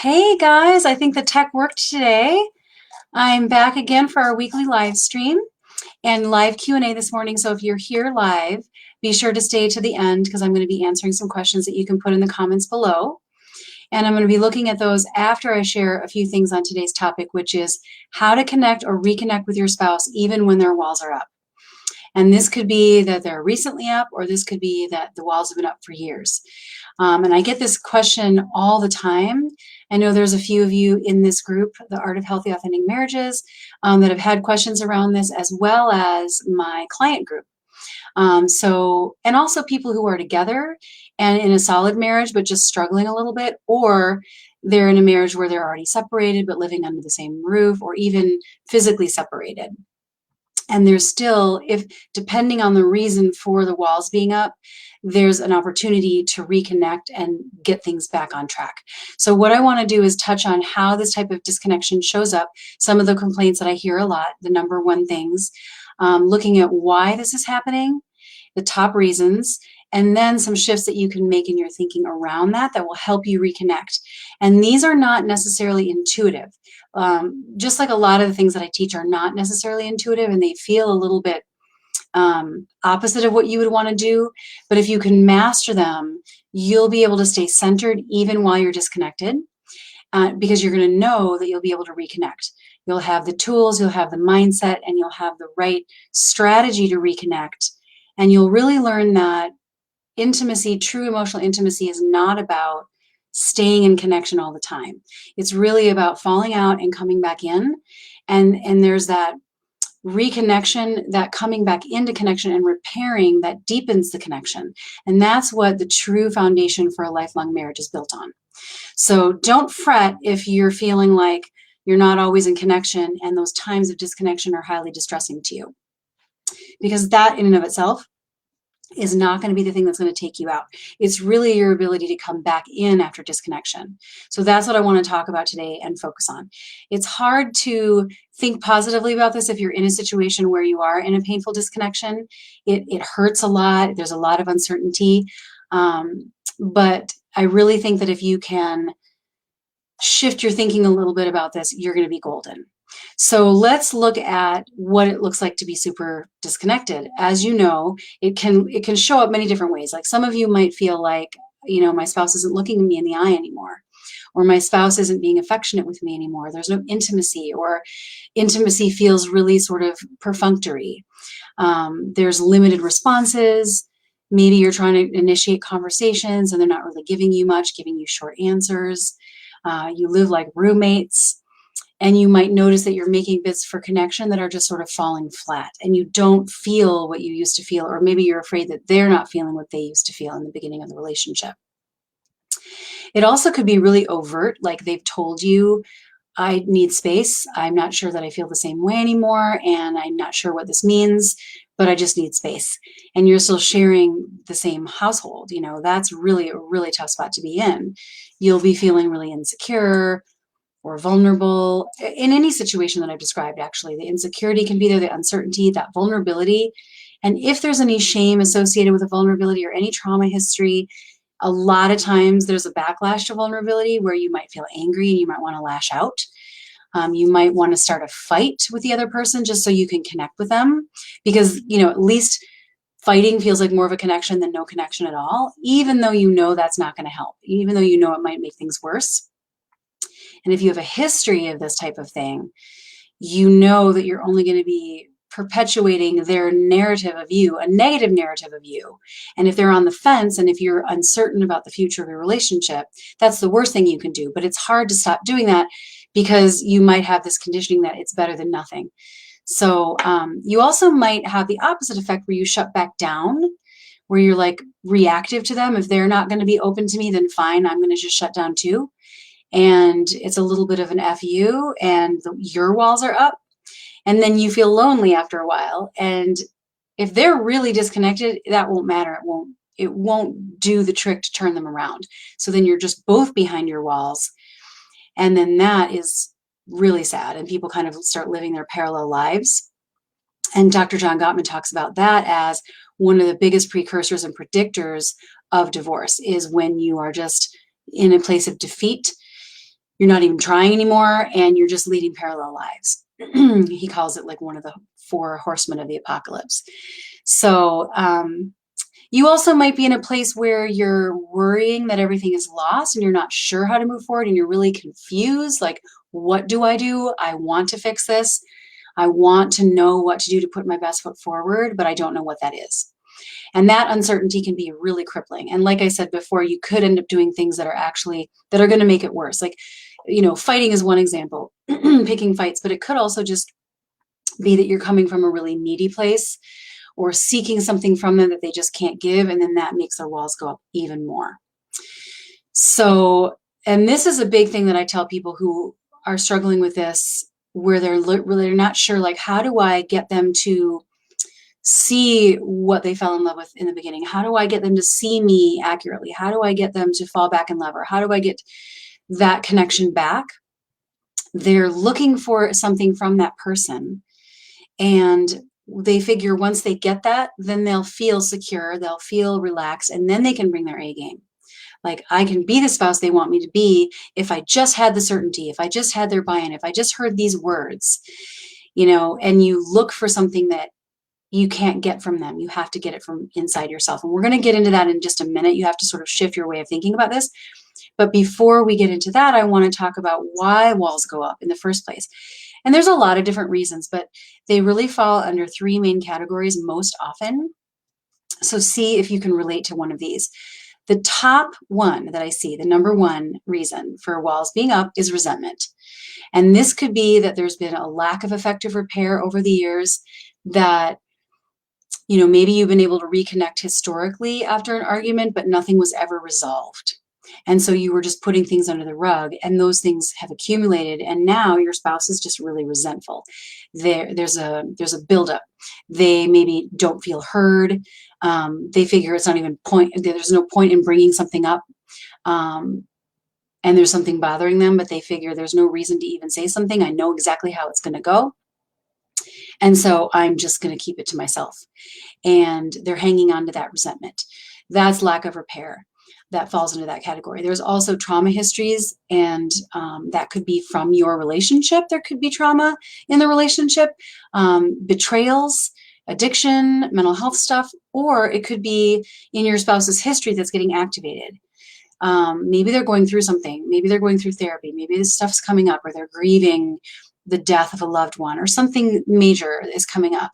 Hey guys, I think the tech worked today. I'm back again for our weekly live stream and live Q&A this morning. So if you're here live, be sure to stay to the end because I'm going to be answering some questions that you can put in the comments below. And I'm going to be looking at those after I share a few things on today's topic, which is how to connect or reconnect with your spouse even when their walls are up. And this could be that they're recently up, or this could be that the walls have been up for years. And I get this question all the time. I know there's a few of you in this group, the Art of Healthy Authentic Marriages, that have had questions around this, as well as my client group. And also people who are together and in a solid marriage, but just struggling a little bit, or they're in a marriage where they're already separated, but living under the same roof, or even physically separated. And there's still, if depending on the reason for the walls being up, there's an opportunity to reconnect and get things back on track. So what I want to do is touch on how this type of disconnection shows up, some of the complaints that I hear a lot, the number one things, looking at why this is happening, the top reasons, and then some shifts that you can make in your thinking around that will help you reconnect. And these are not necessarily intuitive. Just like a lot of the things that I teach are not necessarily intuitive, and they feel a little bit opposite of what you would want to do. But if you can master them, you'll be able to stay centered even while you're disconnected, because you're going to know that you'll be able to reconnect. You'll have the tools, you'll have the mindset, and you'll have the right strategy to reconnect. And you'll really learn that intimacy, true emotional intimacy, is not about staying in connection all the time. It's really about falling out and coming back in. And there's that reconnection, that coming back into connection and repairing that deepens the connection. And that's what the true foundation for a lifelong marriage is built on. So don't fret if you're feeling like you're not always in connection and those times of disconnection are highly distressing to you, because that in and of itself is not going to be the thing that's going to take you out. It's really your ability to come back in after disconnection. So that's what I want to talk about today and focus on. It's hard to think positively about this if you're in a situation where you are in a painful disconnection. It hurts a lot. There's a lot of uncertainty. But I really think that if you can shift your thinking a little bit about this, you're going to be golden. So let's look at what it looks like to be super disconnected. As you know, it can show up many different ways. Like some of you might feel like, my spouse isn't looking me in the eye anymore, or my spouse isn't being affectionate with me anymore. There's no intimacy, or intimacy feels really sort of perfunctory. There's limited responses. Maybe you're trying to initiate conversations and they're not really giving you much, giving you short answers. You live like roommates. And you might notice that you're making bids for connection that are just sort of falling flat, and you don't feel what you used to feel, or maybe you're afraid that they're not feeling what they used to feel in the beginning of the relationship. It also could be really overt, like they've told you, I need space. I'm not sure that I feel the same way anymore, and I'm not sure what this means, but I just need space. And you're still sharing the same household. That's really a really tough spot to be in. You'll be feeling really insecure or vulnerable in any situation that I've described. Actually, the insecurity can be there, the uncertainty, that vulnerability. And if there's any shame associated with a vulnerability or any trauma history, a lot of times there's a backlash to vulnerability where you might feel angry and you might want to lash out. You might want to start a fight with the other person just so you can connect with them, because at least fighting feels like more of a connection than no connection at all, even though that's not going to help, even though it might make things worse. And if you have a history of this type of thing, you know that you're only going to be perpetuating their narrative of you, a negative narrative of you. And if they're on the fence, and if you're uncertain about the future of your relationship, that's the worst thing you can do. But it's hard to stop doing that because you might have this conditioning that it's better than nothing. So you also might have the opposite effect where you shut back down, where you're like reactive to them. If they're not going to be open to me, then fine, I'm going to just shut down too. And it's a little bit of an FU, and your walls are up, and then you feel lonely after a while. And if they're really disconnected, that won't matter. It won't do the trick to turn them around. So then you're just both behind your walls, and then that is really sad, and people kind of start living their parallel lives. And Dr. John Gottman talks about that as one of the biggest precursors and predictors of divorce, is when you are just in a place of defeat, you're not even trying anymore, and you're just leading parallel lives. He calls it like one of the 4 horsemen of the apocalypse. So you also might be in a place where you're worrying that everything is lost and you're not sure how to move forward, and you're really confused. Like, what do? I want to fix this. I want to know what to do to put my best foot forward, but I don't know what that is. And that uncertainty can be really crippling. And like I said before, you could end up doing things that are going to make it worse. Like, fighting is one example, picking fights, but it could also just be that you're coming from a really needy place or seeking something from them that they just can't give. And then that makes their walls go up even more. So, and this is a big thing that I tell people who are struggling with this, where they're not sure, like, how do I get them to see what they fell in love with in the beginning? How do I get them to see me accurately? How do I get them to fall back in love? Or how do I get that connection back? They're looking for something from that person. And they figure once they get that, then they'll feel secure, they'll feel relaxed, and then they can bring their A game. Like, I can be the spouse they want me to be if I just had the certainty, if I just had their buy-in, if I just heard these words, and you look for something that you can't get from them. You have to get it from inside yourself. And we're going to get into that in just a minute. You have to sort of shift your way of thinking about this. But before we get into that, I want to talk about why walls go up in the first place. And there's a lot of different reasons, but they really fall under 3 main categories most often. So see if you can relate to one of these. The top one that I see, the number 1 reason for walls being up, is resentment. And this could be that there's been a lack of effective repair over the years, that maybe you've been able to reconnect historically after an argument, but nothing was ever resolved. And so you were just putting things under the rug, and those things have accumulated. And now your spouse is just really resentful. There's a buildup. They maybe don't feel heard. They figure it's not even there's no point in bringing something up. And there's something bothering them, but they figure there's no reason to even say something. I know exactly how it's going to go. And so I'm just going to keep it to myself. And they're hanging on to that resentment. That's lack of repair. That falls into that category. There's also trauma histories, and that could be from your relationship. There could be trauma in the relationship, betrayals, addiction, mental health stuff, or it could be in your spouse's history that's getting activated. Maybe they're going through something. Maybe they're going through therapy. Maybe this stuff's coming up, or they're grieving the death of a loved one, or something major is coming up.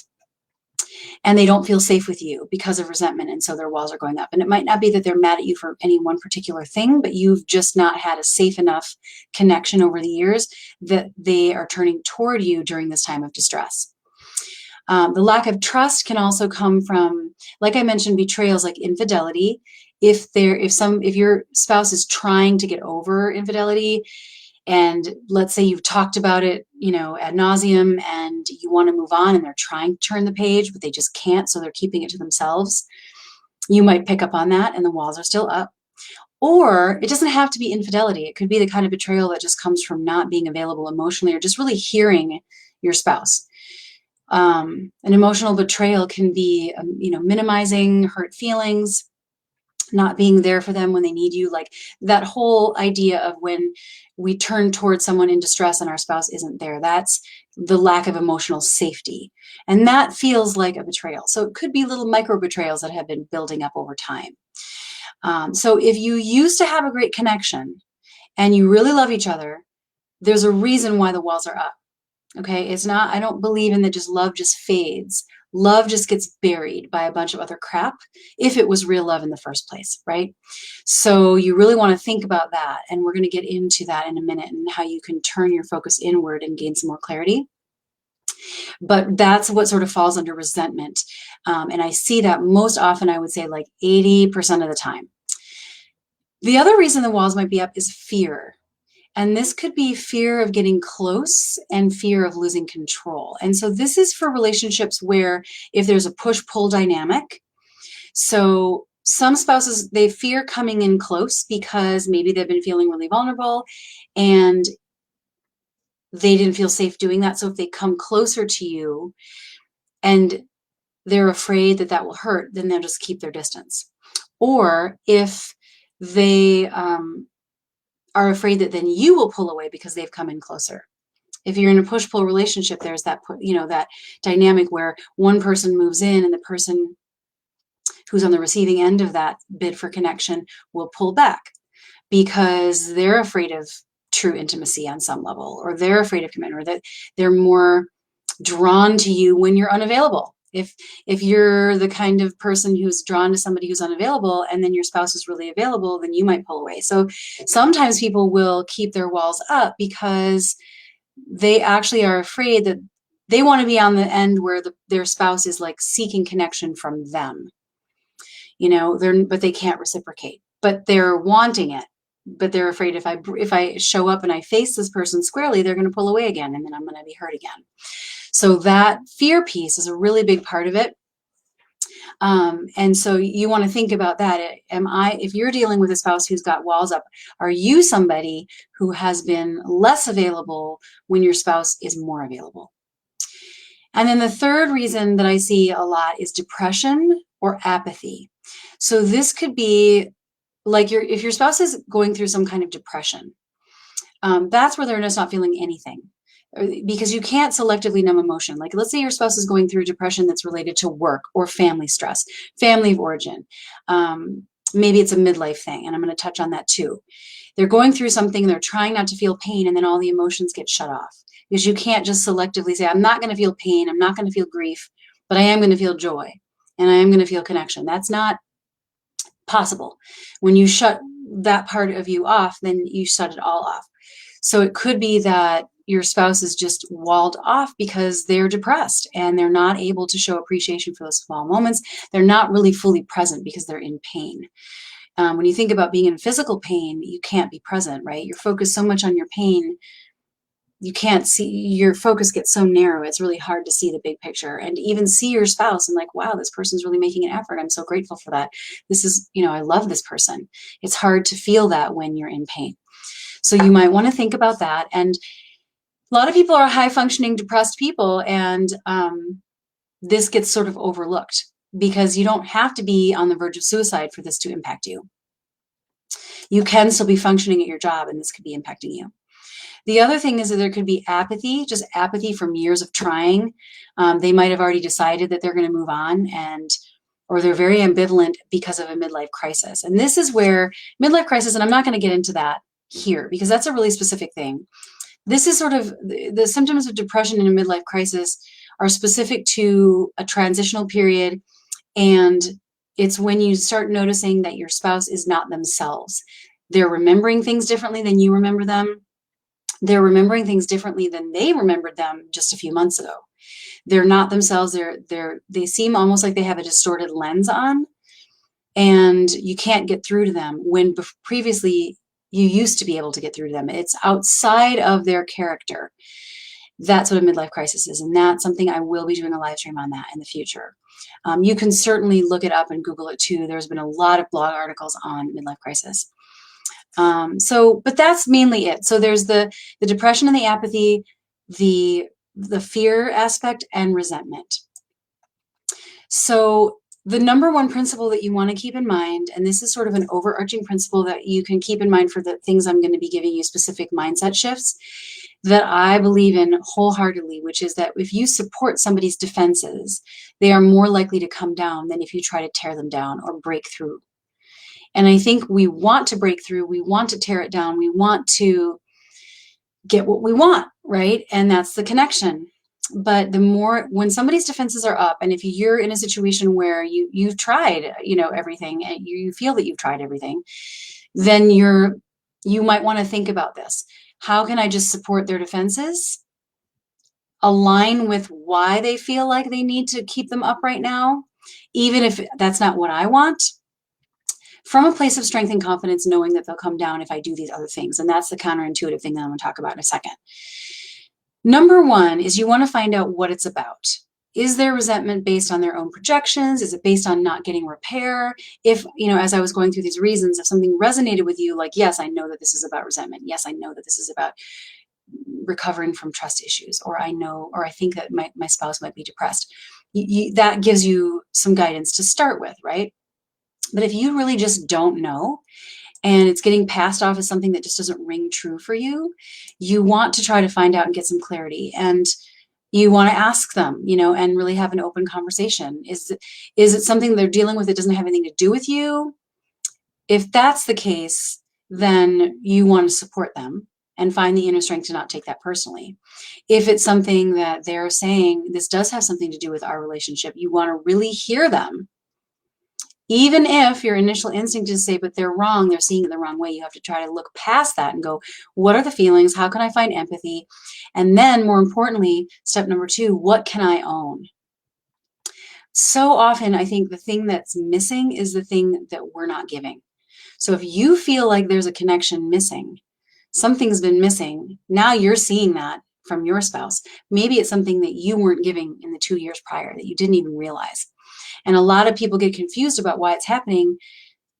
And they don't feel safe with you because of resentment, and so their walls are going up. And it might not be that they're mad at you for any one particular thing, but you've just not had a safe enough connection over the years that they are turning toward you during this time of distress. The lack of trust can also come from, like I mentioned, betrayals like infidelity. If your spouse is trying to get over infidelity, and let's say you've talked about it, ad nauseum, and you want to move on, and they're trying to turn the page, but they just can't, so they're keeping it to themselves. You might pick up on that, and the walls are still up. Or it doesn't have to be infidelity. It could be the kind of betrayal that just comes from not being available emotionally, or just really hearing your spouse. An emotional betrayal can be, minimizing hurt feelings, not being there for them when they need you. Like that whole idea of when we turn towards someone in distress and our spouse isn't there, that's the lack of emotional safety. And that feels like a betrayal. So it could be little micro betrayals that have been building up over time. So if you used to have a great connection and you really love each other, there's a reason why the walls are up. Okay, it's not, I don't believe in that just love just fades. Love just gets buried by a bunch of other crap if it was real love in the first place, right? So you really want to think about that. And we're going to get into that in a minute, and how you can turn your focus inward and gain some more clarity. But that's what sort of falls under resentment. And I see that most often, I would say like 80% of the time. The other reason the walls might be up is fear. And this could be fear of getting close and fear of losing control. And so this is for relationships where if there's a push-pull dynamic. So some spouses, they fear coming in close because maybe they've been feeling really vulnerable and they didn't feel safe doing that. So if they come closer to you and they're afraid that that will hurt, then they'll just keep their distance. Or if they are afraid that then you will pull away because they've come in closer. If you're in a push-pull relationship, there's that, that dynamic where one person moves in and the person who's on the receiving end of that bid for connection will pull back because they're afraid of true intimacy on some level, or they're afraid of commitment, or that they're more drawn to you when you're unavailable. If you're the kind of person who's drawn to somebody who's unavailable and then your spouse is really available, then you might pull away. So sometimes people will keep their walls up because they actually are afraid that they want to be on the end where their spouse is like seeking connection from them. But they can't reciprocate, but they're wanting it. But they're afraid if I show up and I face this person squarely, they're going to pull away again, and then I'm going to be hurt again. So that fear piece is a really big part of it. And so you want to think about that. If you're dealing with a spouse who's got walls up, are you somebody who has been less available when your spouse is more available? And then the third reason that I see a lot is depression or apathy. So this could be like if your spouse is going through some kind of depression, that's where they're just not feeling anything, because you can't selectively numb emotion. Like, let's say your spouse is going through depression that's related to work or family stress, family of origin. Maybe it's a midlife thing, and I'm going to touch on that too. They're going through something, they're trying not to feel pain, and then all the emotions get shut off. Because you can't just selectively say, I'm not going to feel pain, I'm not going to feel grief, but I am going to feel joy, and I am going to feel connection. That's not possible. When you shut that part of you off, then you shut it all off. So it could be that your spouse is just walled off because they're depressed and they're not able to show appreciation for those small moments. They're not really fully present because they're in pain. When you think about being in physical pain, you can't be present, right? You're focused so much on your pain, you can't see, your focus gets so narrow, it's really hard to see the big picture and even see your spouse and like, wow, this person's really making an effort. I'm so grateful for that. This is, I love this person. It's hard to feel that when you're in pain. So you might want to think about that. And a lot of people are high functioning, depressed people, and this gets sort of overlooked because you don't have to be on the verge of suicide for this to impact you. You can still be functioning at your job and this could be impacting you. The other thing is that there could be apathy, just apathy from years of trying. They might have already decided that they're going to move on, or they're very ambivalent because of a midlife crisis. And this is where midlife crisis, and I'm not going to get into that here because that's a really specific thing. This is sort of the symptoms of depression in a midlife crisis are specific to a transitional period. And it's when you start noticing that your spouse is not themselves. They're remembering things differently than you remember them. They're remembering things differently than they remembered them just a few months ago. They're not themselves. They seem almost like they have a distorted lens on, and you can't get through to them when previously you used to be able to get through to them. It's outside of their character. That's what a midlife crisis is, and that's something I will be doing a live stream on that in the future. You can certainly look it up and Google it too. There's been a lot of blog articles on midlife crisis. But that's mainly it. So there's the depression and the apathy, the fear aspect, and resentment. So the number one principle that you want to keep in mind, and this is sort of an overarching principle that you can keep in mind for the things I'm going to be giving you specific mindset shifts that I believe in wholeheartedly, which is that if you support somebody's defenses, they are more likely to come down than if you try to tear them down or break through. And I think we want to break through, we want to tear it down, we want to get what we want, right? And that's the connection. But when somebody's defenses are up, and if you're in a situation where you've tried, everything, and you feel that you've tried everything, then you might want to think about this. How can I just support their defenses? Align with why they feel like they need to keep them up right now, even if that's not what I want. From a place of strength and confidence, knowing that they'll come down if I do these other things. And that's the counterintuitive thing that I'm going to talk about in a second. Number one is you want to find out what it's about. Is there resentment based on their own projections? Is it based on not getting repair? If, as I was going through these reasons, if something resonated with you, like, yes, I know that this is about resentment. Yes, I know that this is about recovering from trust issues, or I think that my spouse might be depressed. That gives you some guidance to start with, right? But if you really just don't know, and it's getting passed off as something that just doesn't ring true for you, you want to try to find out and get some clarity. And you want to ask them, and really have an open conversation. Is it something they're dealing with that doesn't have anything to do with you? If that's the case, then you want to support them and find the inner strength to not take that personally. If it's something that they're saying, this does have something to do with our relationship, you want to really hear them. Even if your initial instinct is to say, but they're wrong, they're seeing it the wrong way, you have to try to look past that and go, what are the feelings? How can I find empathy? And then, more importantly, step number 2, what can I own? So often, I think the thing that's missing is the thing that we're not giving. So if you feel like there's a connection missing, something's been missing, now you're seeing that from your spouse. Maybe it's something that you weren't giving in the 2 years prior that you didn't even realize. And a lot of people get confused about why it's happening.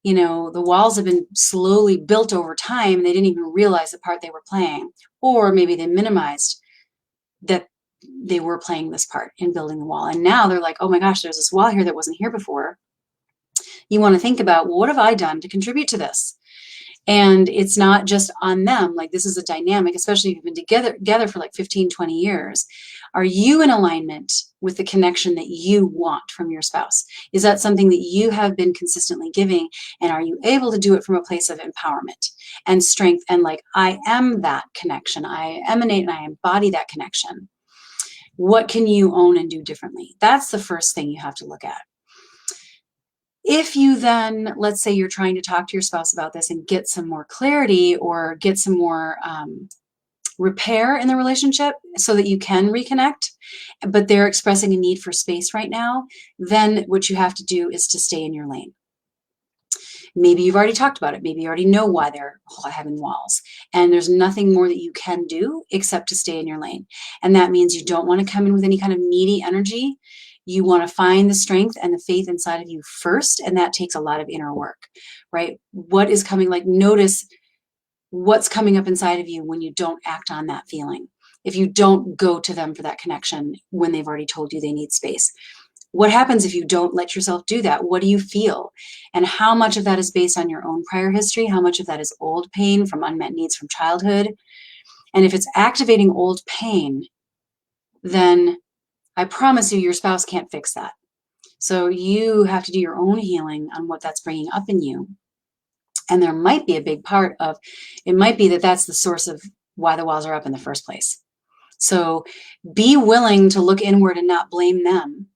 The walls have been slowly built over time, and they didn't even realize the part they were playing. Or maybe they minimized that they were playing this part in building the wall. And now they're like, oh my gosh, there's this wall here that wasn't here before. You want to think about, well, what have I done to contribute to this? And it's not just on them. Like, this is a dynamic, especially if you've been together for like 15, 20 years. Are you in alignment with the connection that you want from your spouse? Is that something that you have been consistently giving? And are you able to do it from a place of empowerment and strength? And like, I am that connection. I emanate and I embody that connection. What can you own and do differently? That's the first thing you have to look at. If you then, let's say you're trying to talk to your spouse about this and get some more clarity or get some more repair in the relationship so that you can reconnect, but they're expressing a need for space right now, then what you have to do is to stay in your lane. Maybe you've already talked about it. Maybe you already know why they're having walls. And there's nothing more that you can do except to stay in your lane. And that means you don't want to come in with any kind of needy energy. You want to find the strength and the faith inside of you first. And that takes a lot of inner work, right? What is coming, like, notice what's coming up inside of you when you don't act on that feeling. If you don't go to them for that connection when they've already told you they need space. What happens if you don't let yourself do that? What do you feel? And how much of that is based on your own prior history? How much of that is old pain from unmet needs from childhood? And if it's activating old pain, then I promise you, your spouse can't fix that. So you have to do your own healing on what that's bringing up in you. And there might be a big part of, it might be that that's the source of why the walls are up in the first place. So be willing to look inward and not blame them,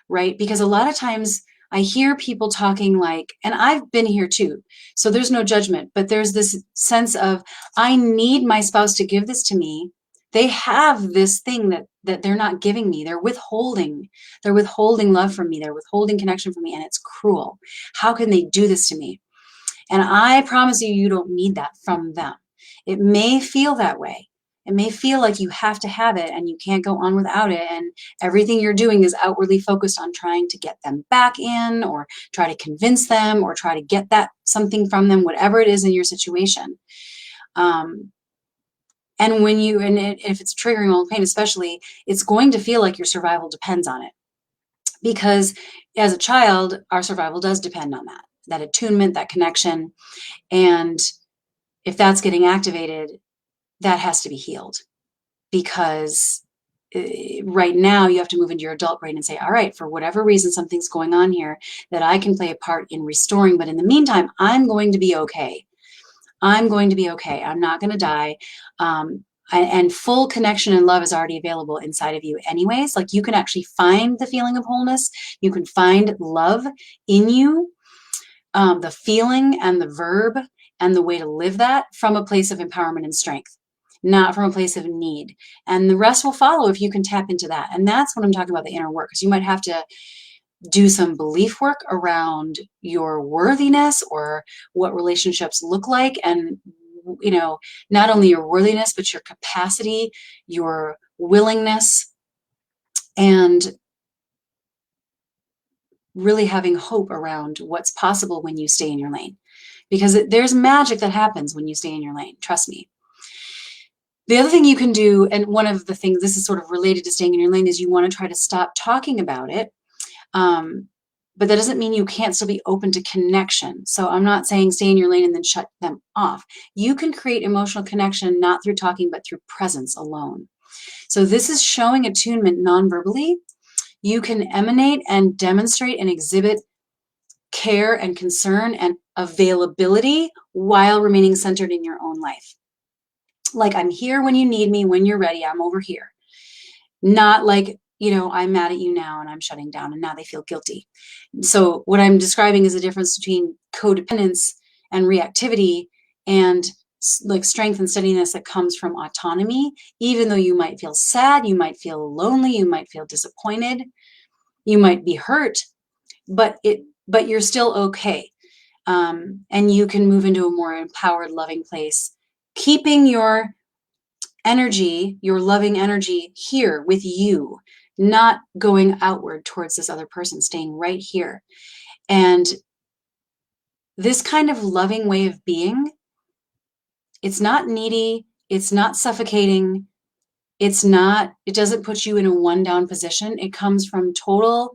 right? Because a lot of times I hear people talking like, and I've been here too, so there's no judgment, but there's this sense of, I need my spouse to give this to me. They have this thing that they're not giving me. They're withholding love from me. They're withholding connection from me, and it's cruel. How can they do this to me? And I promise you, you don't need that from them. It may feel that way. It may feel like you have to have it and you can't go on without it. And everything you're doing is outwardly focused on trying to get them back in, or try to convince them, or try to get that something from them, whatever it is in your situation. And if it's triggering old pain, especially, it's going to feel like your survival depends on it. Because as a child, our survival does depend on that attunement, that connection. And if that's getting activated, that has to be healed. Because right now you have to move into your adult brain and say, all right, for whatever reason, something's going on here that I can play a part in restoring. But in the meantime, I'm going to be okay. I'm going to be okay. I'm not going to die. And full connection and love is already available inside of you anyways. Like, you can actually find the feeling of wholeness. You can find love in you, the feeling and the verb and the way to live that from a place of empowerment and strength, not from a place of need. And the rest will follow if you can tap into that. And that's what I'm talking about, the inner work, because you might have to do some belief work around your worthiness or what relationships look like. And, not only your worthiness, but your capacity, your willingness, and really having hope around what's possible when you stay in your lane. Because there's magic that happens when you stay in your lane. Trust me. The other thing you can do, and one of the things, this is sort of related to staying in your lane, is you want to try to stop talking about it. but that doesn't mean you can't still be open to connection. So I'm not saying stay in your lane and then shut them off. You can create emotional connection not through talking, but through presence alone. So this is showing attunement non-verbally. You can emanate and demonstrate and exhibit care and concern and availability while remaining centered in your own life. Like, I'm here when you need me, when you're ready, I'm over here. Not like, I'm mad at you now and I'm shutting down and now they feel guilty. So what I'm describing is the difference between codependence and reactivity and like strength and steadiness that comes from autonomy. Even though you might feel sad, you might feel lonely, you might feel disappointed, you might be hurt, but you're still okay. And you can move into a more empowered, loving place, keeping your energy, your loving energy here with you, not going outward towards this other person, staying right here. And this kind of loving way of being, it's not needy, it's not suffocating, it doesn't put you in a one down position. It comes from total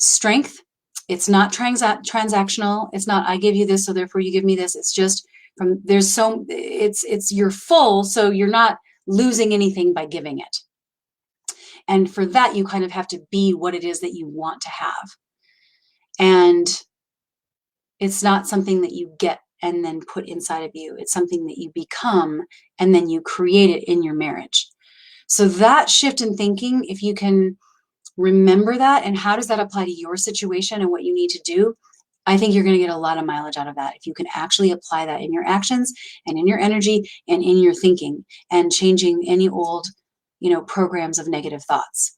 strength. It's not transactional. It's not, I give you this, so therefore you give me this. It's just it's you're full, so you're not losing anything by giving it. And for that, you kind of have to be what it is that you want to have. And it's not something that you get and then put inside of you. It's something that you become and then you create it in your marriage. So that shift in thinking, if you can remember that, and how does that apply to your situation and what you need to do, I think you're going to get a lot of mileage out of that if you can actually apply that in your actions and in your energy and in your thinking and changing any old, programs of negative thoughts.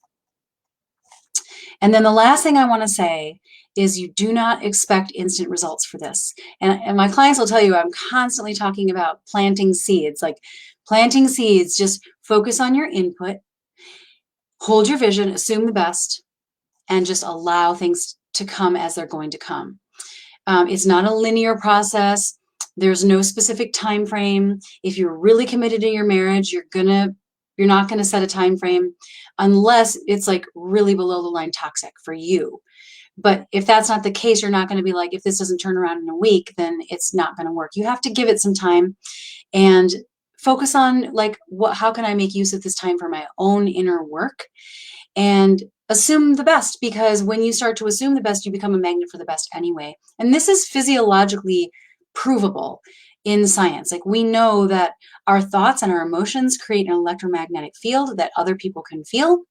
And then the last thing I want to say is you do not expect instant results for this. And my clients will tell you I'm constantly talking about planting seeds. Like planting seeds, just focus on your input, hold your vision, assume the best, and just allow things to come as they're going to come. It's not a linear process. There's no specific time frame. If you're really committed to your marriage, you're not gonna set a time frame unless it's like really below the line toxic for you. But if that's not the case, you're not going to be like, if this doesn't turn around in a week, then it's not going to work. You have to give it some time and focus on like, how can I make use of this time for my own inner work, and assume the best, because when you start to assume the best, you become a magnet for the best anyway. And this is physiologically provable in science. Like, we know that our thoughts and our emotions create an electromagnetic field that other people can feel,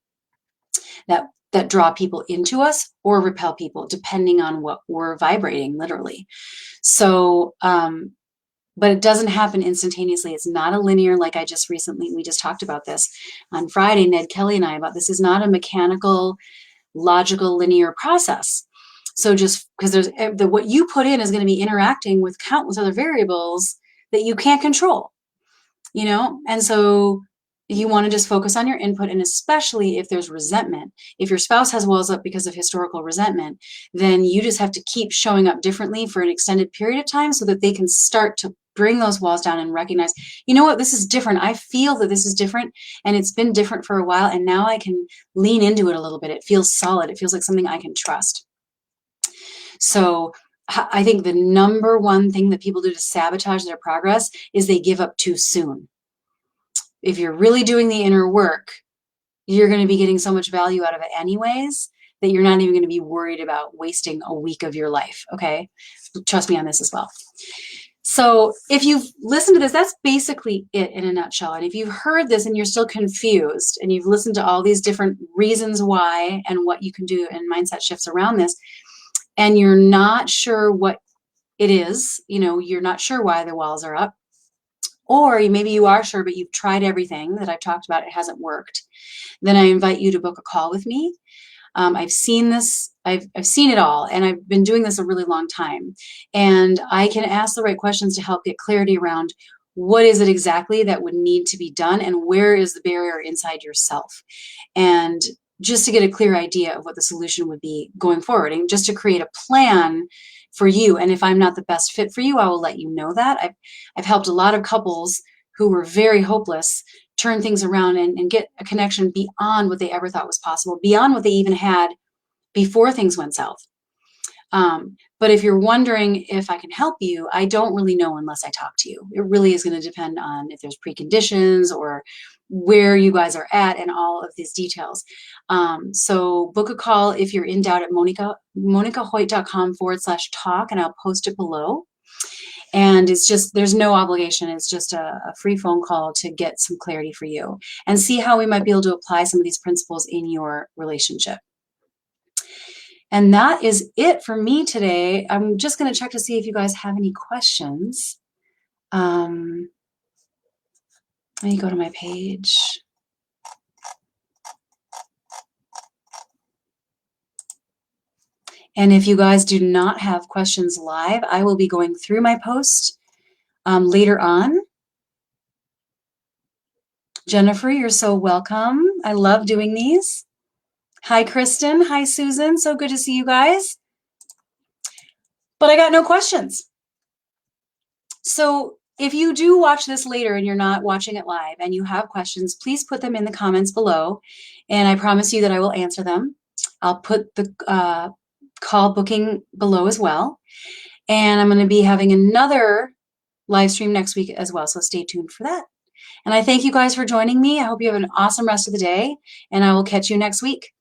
that draw people into us or repel people, depending on what we're vibrating, literally. So, but it doesn't happen instantaneously. It's not a linear, like we just talked about this on Friday, Ned Kelly and I, about this is not a mechanical, logical, linear process. So just because what you put in is going to be interacting with countless other variables that you can't control, and so you want to just focus on your input. And especially if there's resentment, if your spouse has wells up because of historical resentment, then you just have to keep showing up differently for an extended period of time so that they can start to bring those walls down and recognize, this is different. I feel that this is different, and it's been different for a while, and now I can lean into it a little bit. It feels solid. It feels like something I can trust. So I think the number one thing that people do to sabotage their progress is they give up too soon. If you're really doing the inner work, you're going to be getting so much value out of it anyways that you're not even going to be worried about wasting a week of your life. Okay. Trust me on this as well. So if you've listened to this, that's basically it in a nutshell. And if you've heard this and you're still confused and you've listened to all these different reasons why and what you can do and mindset shifts around this, and you're not sure what it is, you're not sure why the walls are up, or maybe you are sure, but you've tried everything that I've talked about, it hasn't worked, then I invite you to book a call with me. I've seen this, I've seen it all, and I've been doing this a really long time. And I can ask the right questions to help get clarity around what is it exactly that would need to be done, and where is the barrier inside yourself. And just to get a clear idea of what the solution would be going forward, and just to create a plan for you. And if I'm not the best fit for you, I will let you know that. I've helped a lot of couples who were very hopeless turn things around and get a connection beyond what they ever thought was possible, beyond what they even had before things went south. But if you're wondering if I can help you, I don't really know unless I talk to you. It really is going to depend on if there's preconditions or where you guys are at and all of these details. So book a call if you're in doubt at monikahoyt.com/talk, and I'll post it below. And it's just, there's no obligation. It's just a free phone call to get some clarity for you and see how we might be able to apply some of these principles in your relationship. And that is it for me today. I'm just going to check to see if you guys have any questions. Let me go to my page. And if you guys do not have questions live, I will be going through my post later on. Jennifer, you're so welcome. I love doing these. Hi, Kristen. Hi, Susan. So good to see you guys. But I got no questions. So if you do watch this later and you're not watching it live and you have questions, please put them in the comments below. And I promise you that I will answer them. I'll put the call booking below as well. And I'm going to be having another live stream next week as well. So stay tuned for that. And I thank you guys for joining me. I hope you have an awesome rest of the day, and I will catch you next week.